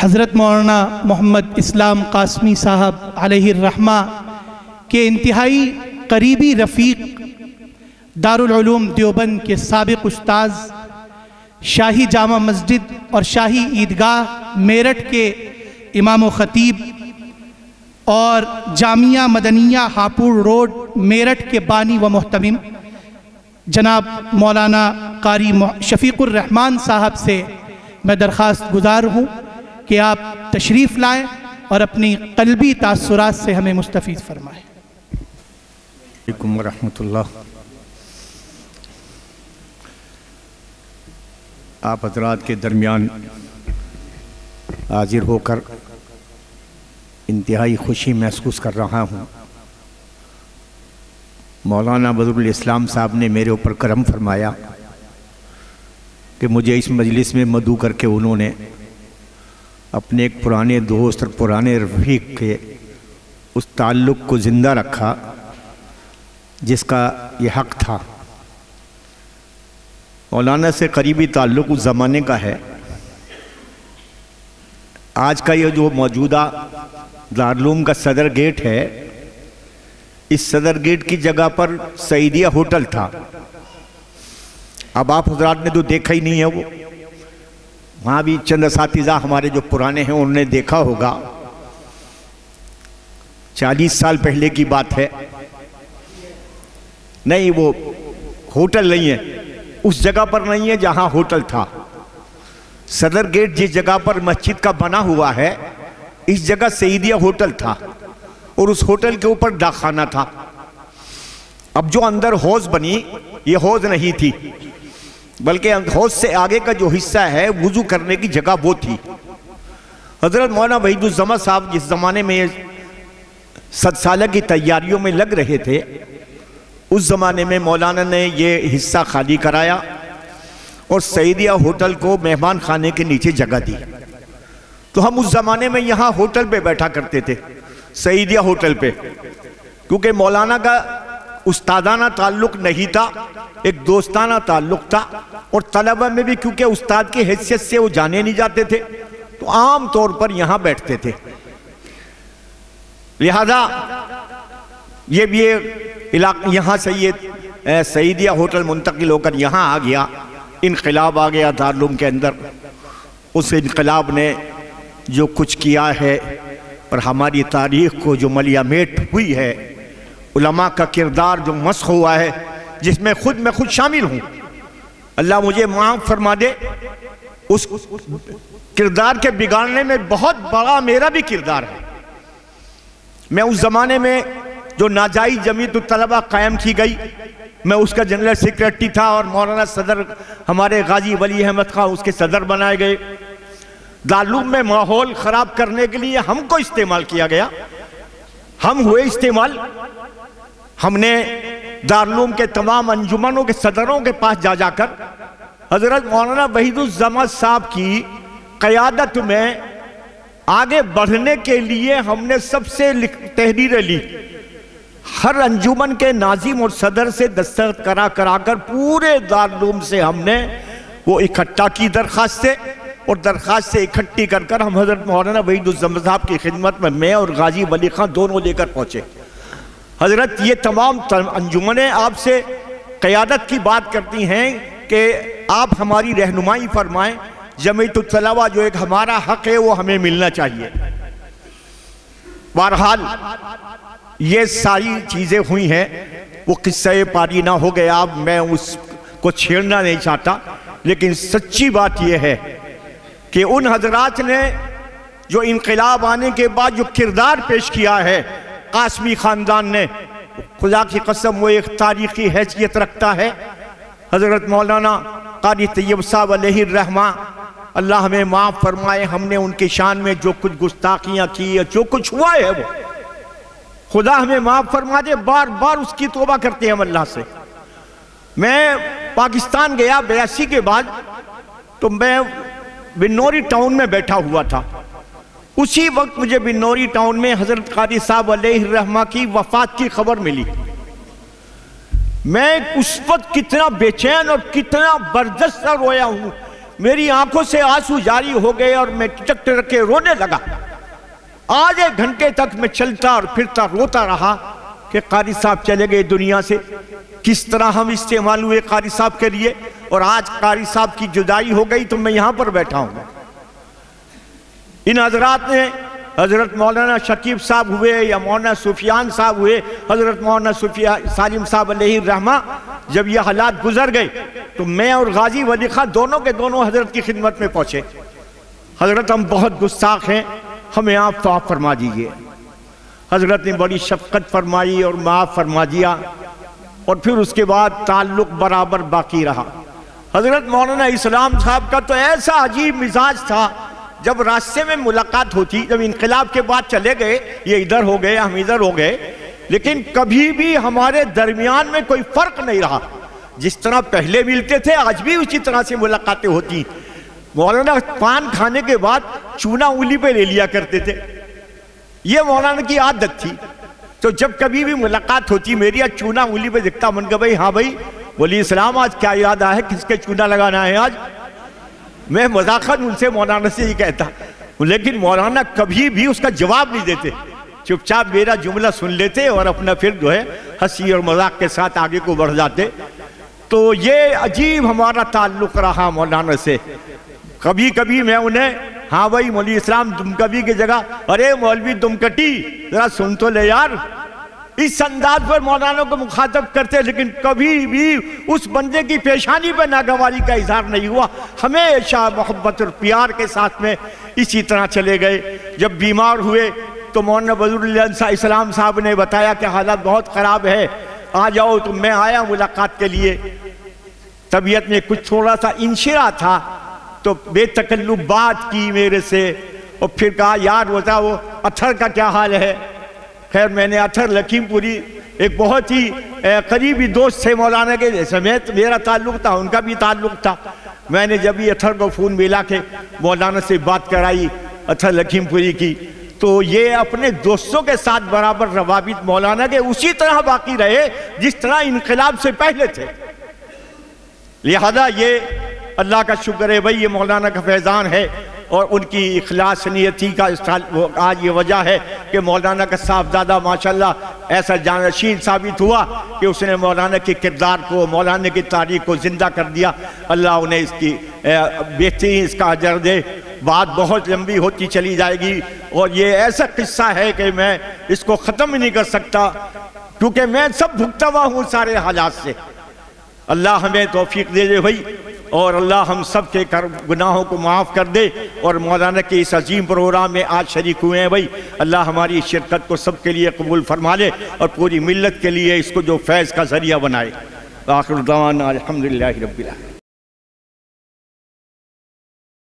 हज़रत मौलाना मोहम्मद इस्लाम कासमी साहब अलैहिर्रहमा के इंतहाई करीबी रफ़ीक दारुल उलूम देवबंद के साबिक़ उस्ताद शाही जामा मस्जिद और शाही ईदगाह मेरठ के इमाम ख़तीब और जामिया मदनिया हापुड़ रोड मेरठ के बानी व मोहतमिम जनाब मौलाना कारी शफ़ीक़ुर रहमान साहब से मैं दरख्वास्त गुजार हूँ कि आप तशरीफ़ लाएँ और अपनी क़ल्बी तासुरात से हमें मुस्तफ़ीज़ फरमाएँ। अस्सलामु अलैकुम रहमतुल्लाह। आप हज़रात के दरमियान हाजिर होकर इंतहाई खुशी महसूस कर रहा हूँ। मौलाना बदरुल इस्लाम साहब ने मेरे ऊपर करम फरमाया कि मुझे इस मजलिस में मदऊ करके उन्होंने अपने एक पुराने दोस्त और पुराने रफ़ीक के उस ताल्लुक़ को ज़िंदा रखा जिसका ये हक़ था। मौलाना से करीबी ताल्लुक़ उस ज़माने का है। आज का ये जो मौजूदा दारुल का सदर गेट है, इस सदर गेट की जगह पर सईदिया होटल था। अब आप हज़रात ने तो देखा ही नहीं है, वो वहाँ भी चंद असातिज़ा हमारे जो पुराने हैं उन्होंने देखा होगा। 40 साल पहले की बात है। नहीं, वो होटल नहीं है, उस जगह पर नहीं है जहाँ होटल था। सदर गेट जिस जगह पर मस्जिद का बना हुआ है, इस जगह सईदिया होटल था और उस होटल के ऊपर डाकखाना था। अब जो अंदर हौज बनी, ये हौज नहीं थी, बल्कि हौज से आगे का जो हिस्सा है वुजू करने की जगह वो थी। हज़रत मौलाना वहीदुज़्ज़मा साहब जिस ज़माने में 7 साल की तैयारियों में लग रहे थे, उस ज़माने में मौलाना ने ये हिस्सा खाली कराया और सईदिया होटल को मेहमान खाने के नीचे जगह दी। तो हम उस ज़माने में यहाँ होटल पे बैठा करते थे, सईदिया होटल पे, क्योंकि मौलाना का उस्तादाना ताल्लुक़ नहीं था, एक दोस्ताना ताल्लुक़ था। और तलबा में भी क्योंकि उस्ताद की हैसियत से वो जाने नहीं जाते थे, तो आम तौर पर यहाँ बैठते थे। लिहाजा ये भी इलाका यहाँ से ये सईदिया होटल मुंतकिल होकर यहाँ आ गया। इनकलाब आ गया दारुल के अंदर। उस इनकलाब ने जो कुछ किया है और हमारी तारीख़ को जो मलियामेट हुई है, उलमा का किरदार जो मस्ख हुआ है, जिसमें मैं खुद शामिल हूँ, अल्लाह मुझे माफ़ फरमा दे। उस किरदार के बिगाड़ने में बहुत बड़ा मेरा भी किरदार है। मैं उस ज़माने में जो नाजायज़ जमीयत तलबा कायम की गई, मैं उसका जनरल सेक्रेटरी था और मौलाना सदर हमारे गाजी वली अहमद खां उसके सदर बनाए गए। दारुल में माहौल ख़राब करने के लिए हमको इस्तेमाल किया गया। हम हुए इस्तेमाल। हमने दारुल के तमाम अंजुमनों के सदरों के पास जाकर हज़रत मौलाना वहीदुज़्ज़मा साहब की क़यादत में आगे बढ़ने के लिए हमने सबसे तहरीरें ली। हर अंजुमन के नाजिम और सदर से दस्तखत कराकर पूरे दारुल से हमने वो इकट्ठा की दरख्वास्त से, और दरख्वास्त से इकट्ठी कर हम हज़रत मौलाना वहीदुज़्ज़मा साहब की खिदमत में मैं और गाजी वली खां दोनों लेकर पहुँचे। हज़रत ये तमाम अंजुमनें आपसे क़यादत की बात करती हैं कि आप हमारी रहनुमाई फरमाएँ। जमीयत तलबा जो एक हमारा हक़ है वो हमें मिलना चाहिए। बहरहाल ये सारी चीज़ें हुई हैं, वो किस्से पारी ना हो गया। अब मैं उसको छेड़ना नहीं चाहता, लेकिन सच्ची बात यह है कि उन हजरात ने जो इनकलाब आने के बाद जो किरदार पेश किया है कासमी ख़ानदान ने, खुदा की कसम वो एक तारीख़ी हैसियत रखता है। हज़रत मौलाना कारी तैयब साहब अलैहिर्रहमा, अल्लाह हमें माफ़ फरमाए, हमने उनके शान में जो कुछ गुस्ताखियाँ की है, जो कुछ हुआ है, वो खुदा हमें माफ़ फरमा दे। बार बार उसकी तौबा करते हैं हम अल्लाह से। मैं पाकिस्तान गया 82 के बाद, तो मैं बिन्नौरी टाउन में बैठा हुआ था। उसी वक्त मुझे बिन्नौरी टाउन में हज़रत कारी साहब अलैहिर्रहमा की वफ़ात की खबर मिली। मैं उस वक्त कितना बेचैन और कितना बर्जस्ता रोया हूँ मेरी आंखों से आंसू जारी हो गए और मैं टिटक टिटक के रोने लगा। आधे घंटे तक मैं चलता और फिरता रोता रहा कि कारी साहब चले गए दुनिया से। किस तरह हम इस्तेमाल हुए कारी साहब के लिए, और आज कारी साहब की जुदाई हो गई तो मैं यहां पर बैठा हूं। इन हजरात ने, हजरत मौलाना शकीब साहब हुए या मौलाना सुफियान साहब हुए, हजरत मौलाना सालिम साहब अलैहि रहमा, जब ये हालात गुजर गए तो मैं और गाजी वली खां दोनों के दोनों हजरत की खिदमत में पहुंचे। हजरत हम बहुत गुस्ताख हैं, हमें आप माफ़ फरमा दीजिए। हजरत ने बड़ी शफकत फरमाई और माफ़ फरमा दिया, और फिर उसके बाद ताल्लुक बराबर बाकी रहा। हजरत मौलाना इस्लाम साहब का तो ऐसा अजीब मिजाज था, जब रास्ते में मुलाकात होती, जब इनकलाब के बाद चले गए, ये इधर हो गए हम इधर हो गए, लेकिन कभी भी हमारे दरमियान में कोई फर्क नहीं रहा। जिस तरह पहले मिलते थे आज भी उसी तरह से मुलाकातें होती। मौलाना पान खाने के बाद चूना उंगली पे ले लिया करते थे, ये मौलाना की आदत थी। तो जब कभी भी मुलाकात होती मेरी, आज चूना उंगली पे दिखता, मन का भाई हाँ भाई बोली इस्लाम आज क्या याद आया है, किसके चूना लगाना है आज। मैं मजाकन उनसे मौलाना से ही कहता, लेकिन मौलाना कभी भी उसका जवाब नहीं देते, चुपचाप मेरा जुमला सुन लेते और अपना फिर जो है हंसी और मजाक के साथ आगे को बढ़ जाते। तो ये अजीब हमारा ताल्लुक रहा मौलाना से। कभी कभी मैं उन्हें, हाँ भाई मौलवी इस्लाम दुमकटी की जगह अरे मौलवी दुमकटी जरा सुन तो ले यार, इस अंदाज पर मौलाना को मुखातब करते, लेकिन कभी भी उस बंदे की पेशानी पर नागवारी का इजहार नहीं हुआ। हमेशा मोहब्बत और प्यार के साथ में इसी तरह चले गए। जब बीमार हुए तो मौलाना बदरुल इस्लाम साहब ने बताया कि हालत बहुत ख़राब है, आ जाओ। तो मैं आया मुलाकात के लिए। तबीयत में कुछ थोड़ा सा इंशिरा था, तो बेतकल्लुफ बात की मेरे से, और फिर कहा यार बता वो अथर का क्या हाल है। खैर मैंने अथर लखीमपुरी, एक बहुत ही करीबी दोस्त थे मौलाना के समेत, मेरा ताल्लुक था, उनका भी ताल्लुक था। मैंने जब ये अथर को फ़ोन मिला के मौलाना से बात कराई अथर लखीमपुरी की, तो ये अपने दोस्तों के साथ बराबर रवाबित मौलाना के उसी तरह बाकी रहे जिस तरह इनकलाब से पहले थे। लिहाजा ये अल्लाह का शुक्र है भाई, ये मौलाना का फैज़ान है और उनकी इखलास नियती का आज ये वजह है कि मौलाना का साहबजादा माशाल्लाह ऐसा जानशीन साबित हुआ कि उसने मौलाना के किरदार को, मौलाना की तारीख को ज़िंदा कर दिया। अल्लाह उन्हें इसकी बेहतरीन इसका अजर दे। बात बहुत लंबी होती चली जाएगी और ये ऐसा किस्सा है कि मैं इसको ख़त्म ही नहीं कर सकता, क्योंकि मैं सब भुगता हुआ हूँ सारे हालात से। अल्लाह हमें तौफीक दे दे भाई, और अल्लाह हम सब के गुनाहों को माफ़ कर दे। और मौलाना के इस अजीम प्रोग्राम में आज शरीक हुए हैं भाई, अल्लाह हमारी शिरकत को सब के लिए कबूल फरमा ले और पूरी मिल्लत के लिए इसको जो फैज़ का ज़रिया बनाए। आखिर दावाना अल्हम्दुलिल्लाहि रब्बिल आलमीन।